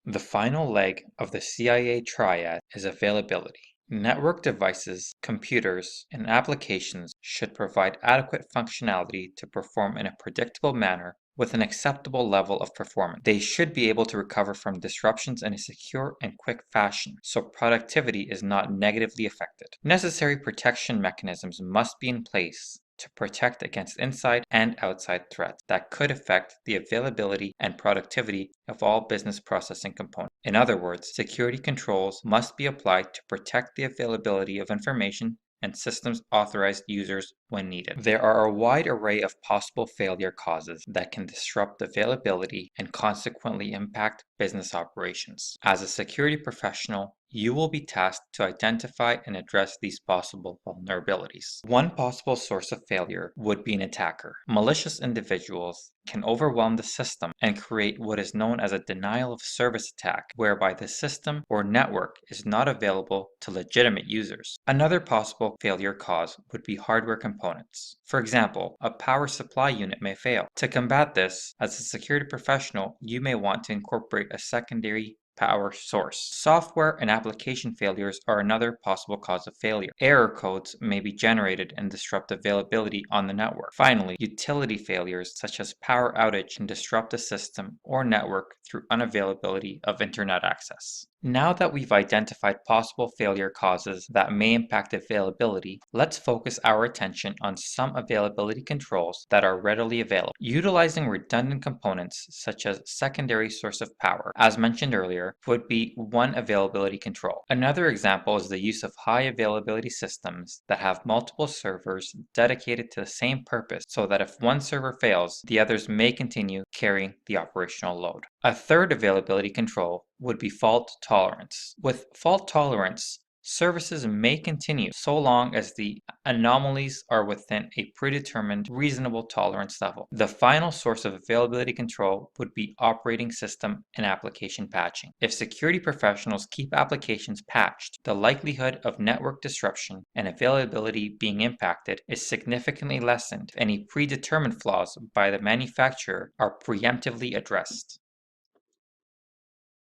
The final leg of the CIA triad is availability. Network devices, computers, and applications should provide adequate functionality to perform in a predictable manner with an acceptable level of performance. They should be able to recover from disruptions in a secure and quick fashion, so productivity is not negatively affected. Necessary protection mechanisms must be in place to protect against inside and outside threats that could affect the availability and productivity of all business processing components. In other words, security controls must be applied to protect the availability of information and systems authorized users when needed. There are a wide array of possible failure causes that can disrupt availability and consequently impact business operations. As a security professional, you will be tasked to identify and address these possible vulnerabilities. One possible source of failure would be an attacker. Malicious individuals can overwhelm the system and create what is known as a denial of service attack, whereby the system or network is not available to legitimate users. Another possible failure cause would be hardware components. For example, a power supply unit may fail. To combat this, as a security professional, you may want to incorporate a secondary power source. Software and application failures are another possible cause of failure. Error codes may be generated and disrupt availability on the network. Finally, utility failures such as power outage can disrupt the system or network through unavailability of internet access. Now that we've identified possible failure causes that may impact availability, let's focus our attention on some availability controls that are readily available. Utilizing redundant components such as secondary source of power, as mentioned earlier, would be one availability control. Another example is the use of high availability systems that have multiple servers dedicated to the same purpose so that if one server fails, the others may continue carrying the operational load. A third availability control would be fault tolerance. With fault tolerance, services may continue so long as the anomalies are within a predetermined reasonable tolerance level. The final source of availability control would be operating system and application patching. If security professionals keep applications patched, the likelihood of network disruption and availability being impacted is significantly lessened. Any predetermined flaws by the manufacturer are preemptively addressed.